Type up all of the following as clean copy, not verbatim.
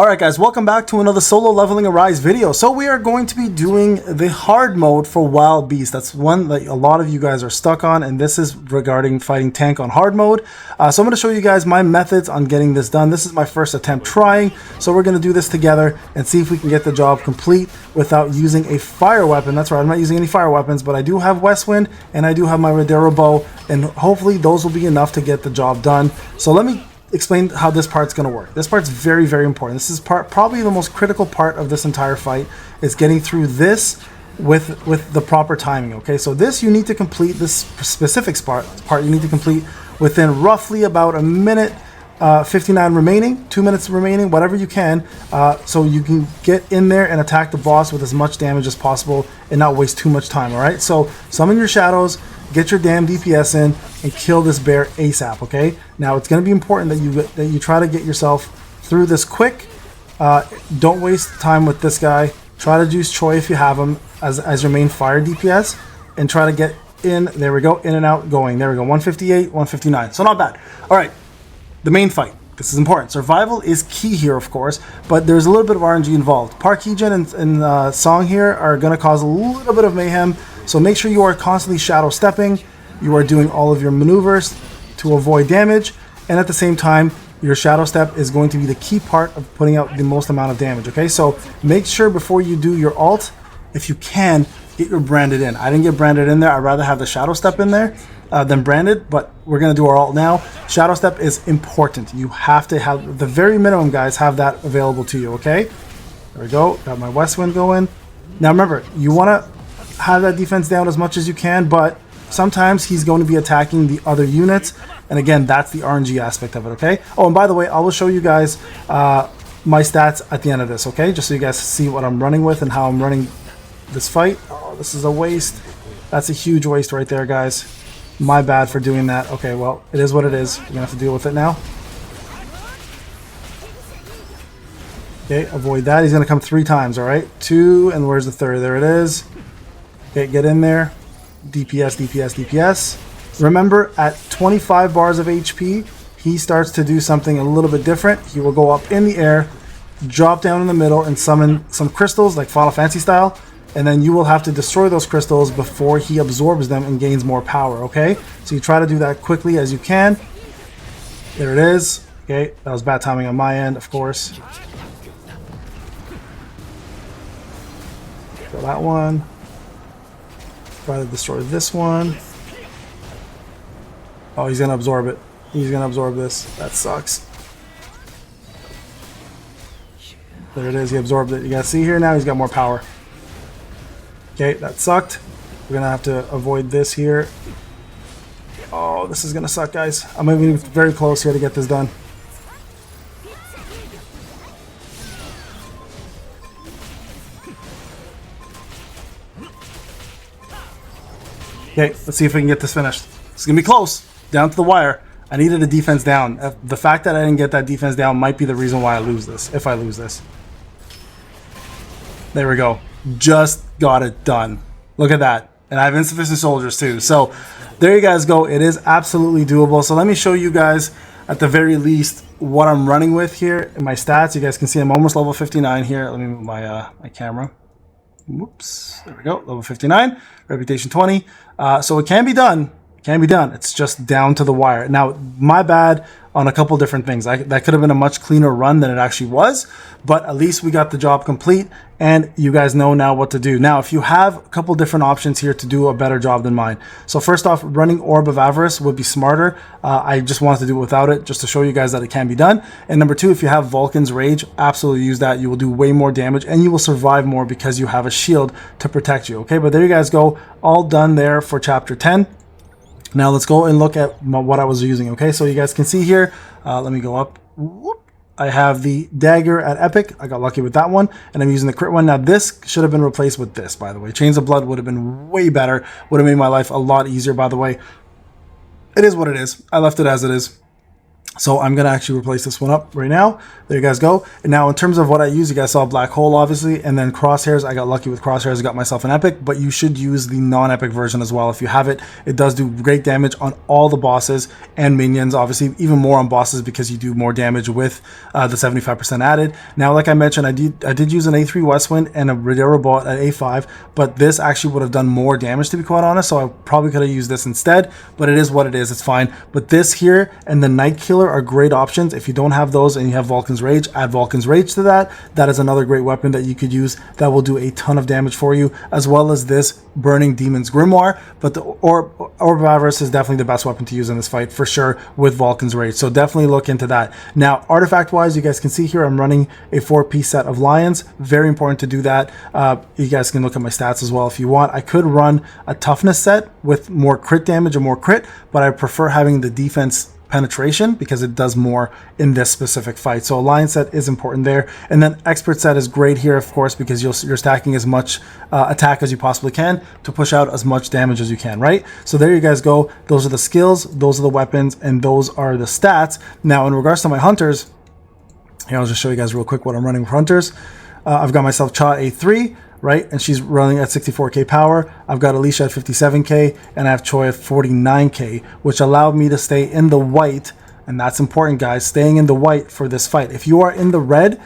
Alright guys, welcome back to another solo leveling Arise video. So we are going to be doing the hard mode for Wild Beast. That's one that a lot of you guys are stuck on, and this is regarding fighting tank on hard mode. So I'm going to show you guys my methods on getting this done. This is my first attempt trying, so we're going to do this together and see if we can get the job complete without using a fire weapon. That's right, I'm not using any fire weapons, but I do have Westwind and I do have my Rodero bow, and hopefully those will be enough to get the job done. So let me explain how this part's going to work. This part's very, very important. This is probably the most critical part of this entire fight, is getting through this with the proper timing. Okay, so this you need to complete, this specific part you need to complete within roughly about a minute 59 remaining, 2 minutes remaining, whatever you can, so you can get in there and attack the boss with as much damage as possible and not waste too much time. All right, so summon your shadows, get your damn DPS in, and kill this bear ASAP. Okay, now it's going to be important that you try to get yourself through this quick. Don't waste time with this guy. Try to use Choi if you have him as your main fire DPS, and try to get in. There we go, in and out going. There we go, 158, 159, so not bad. All right, the main fight. This is important. Survival is key here, of course, but there's a little bit of RNG involved. Park Heejin and Song here are going to cause a little bit of mayhem, so make sure you are constantly shadow stepping. You are doing all of your maneuvers to avoid damage, and at the same time, your shadow step is going to be the key part of putting out the most amount of damage. Okay, so make sure before you do your ult, if you can, get your branded in. I didn't get branded in there. I'd rather have the shadow step in there than branded, but we're going to do our ult now. Shadow step is important. You have to have, the very minimum, guys, have that available to you. Okay, there we go. Got my Westwind going. Now remember, you want to have that defense down as much as you can, but sometimes he's going to be attacking the other units, and again, that's the RNG aspect of it. Okay, oh, and by the way, I will show you guys my stats at the end of this, okay, just so you guys see what I'm running with and how I'm running this fight. Oh, this is a waste. That's a huge waste right there, guys. My bad for doing that. Okay, well, it is what it is. You're gonna have to deal with it now. Okay, avoid that. He's gonna come 3 times. All right, 2, and where's the 3rd? There it is. Okay, get in there. DPS, DPS, DPS. Remember, at 25 bars of HP, he starts to do something a little bit different. He will go up in the air, drop down in the middle, and summon some crystals, like Final Fantasy style, and then you will have to destroy those crystals before he absorbs them and gains more power. Okay, so you try to do that quickly as you can. There it is. Okay, that was bad timing on my end, of course. Kill that one. Try to destroy this one. Oh, he's gonna absorb it. He's gonna absorb this. That sucks. There it is. He absorbed it. You guys see here now, he's got more power. Okay, that sucked. We're gonna have to avoid this here. Oh, this is gonna suck, guys. I'm moving very close here to get this done. Okay, let's see if we can get this finished. It's gonna be close, down to the wire. I needed a defense down. The fact that I didn't get that defense down might be the reason why I lose this, if I lose this. There we go. Just got it done. Look at that. And I have insufficient soldiers too. So there you guys go. It is absolutely doable. So let me show you guys at the very least what I'm running with here in my stats. You guys can see I'm almost level 59 here. Let me move my my camera. Whoops. There we go. Level 59. Reputation 20. So it can be done. It can be done. It's just down to the wire. Now, my bad on a couple different things. That could have been a much cleaner run than it actually was, but at least we got the job complete, and you guys know now what to do. Now, if you have a couple different options here to do a better job than mine. So first off, running Orb of Avarice would be smarter. I just wanted to do it without it, just to show you guys that it can be done. And number 2, if you have Vulcan's Rage, absolutely use that. You will do way more damage, and you will survive more because you have a shield to protect you. Okay, but there you guys go. All done there for chapter 10. Now let's go and look at what I was using. Okay, so you guys can see here, let me go up. Whoop. I have the dagger at epic. I got lucky with that one, and I'm using the crit one. Now this should have been replaced with this, by the way. Chains of Blood would have been way better, would have made my life a lot easier, by the way. It is what it is. I left it as it is. So I'm going to actually replace this one up right now. There you guys go. And now in terms of what I use, you guys saw Black Hole, obviously, and then Crosshairs. I got lucky with Crosshairs. I got myself an Epic, but you should use the non-Epic version as well. If you have it, it does do great damage on all the bosses and minions, obviously, even more on bosses because you do more damage with the 75% added. Now, like I mentioned, I did use an A3 Westwind and a Redera bot at A5, but this actually would have done more damage, to be quite honest, so I probably could have used this instead, but it is what it is. It's fine. But this here and the Night Killer are great options. If you don't have those and you have Vulcan's Rage, add Vulcan's Rage to that. That is another great weapon that you could use that will do a ton of damage for you, as well as this Burning Demon's Grimoire. But the Orb of Avarice is definitely the best weapon to use in this fight for sure with Vulcan's Rage. So definitely look into that. Now, artifact wise, you guys can see here I'm running a 4-piece set of Lions. Very important to do that. You guys can look at my stats as well if you want. I could run a toughness set with more crit damage and more crit, but I prefer having the defense penetration because it does more in this specific fight. So Alliance set is important there. And then Expert set is great here, of course, because you're stacking as much attack as you possibly can to push out as much damage as you can, right? So there you guys go. Those are the skills, those are the weapons, and those are the stats. Now, in regards to my hunters, here, I'll just show you guys real quick what I'm running with hunters. I've got myself Cha A3, right? And she's running at 64k power. I've got Alicia at 57k, and I have Choi at 49k, which allowed me to stay in the white. And that's important, guys, staying in the white for this fight. If you are in the red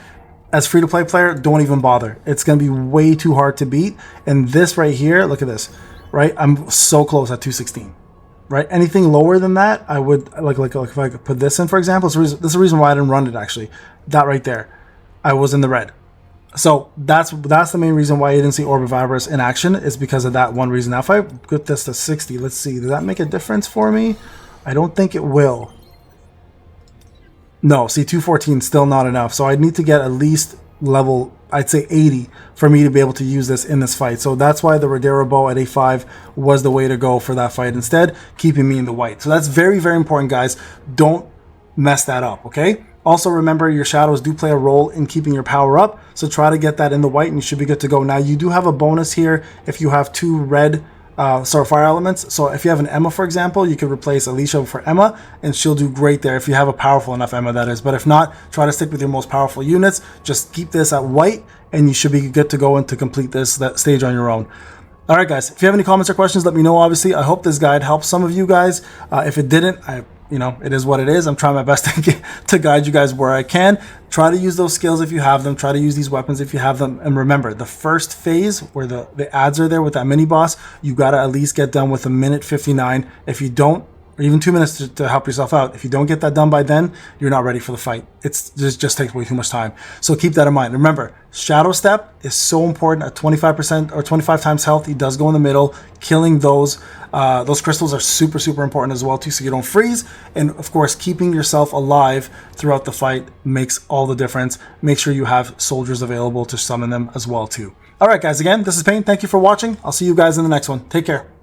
as free-to-play player, don't even bother. It's going to be way too hard to beat. And this right here, look at this, right? I'm so close at 216. Right, anything lower than that, I would like if I could put this in, for example. This is the reason why I didn't run it, actually. That right there, I was in the red. So that's the main reason why you didn't see Orb of Avarice in action, is because of that one reason. Now, if I put this to 60, let's see, does that make a difference for me? I don't think it will. No, see, 214 still not enough. So I need to get at least level, I'd say 80, for me to be able to use this in this fight. So that's why the Redera bow at A5 was the way to go for that fight instead, keeping me in the white. So that's very, very important, guys. Don't mess that up, okay? Also, remember, your shadows do play a role in keeping your power up, so try to get that in the white and you should be good to go. Now, you do have a bonus here if you have 2 red fire elements. So if you have an Emma, for example, you could replace Alicia for Emma and she'll do great there if you have a powerful enough Emma, that is. But if not, try to stick with your most powerful units. Just keep this at white and you should be good to go and to complete that stage on your own. All right, guys, if you have any comments or questions, let me know. Obviously, I hope this guide helps some of you guys. If it didn't, it is what it is. I'm trying my best to guide you guys where I can. Try to use those skills if you have them. Try to use these weapons if you have them. And remember, the first phase where the ads are there with that mini boss, you got to at least get done with a minute 59. If you don't, or even 2 minutes to help yourself out. If you don't get that done by then, you're not ready for the fight. It just takes way too much time. So keep that in mind. Remember, Shadow Step is so important. At 25% or 25 times health, he does go in the middle. Killing those crystals are super, super important as well too, so you don't freeze. And of course, keeping yourself alive throughout the fight makes all the difference. Make sure you have soldiers available to summon them as well too. All right, guys, again, this is Payne. Thank you for watching. I'll see you guys in the next one. Take care.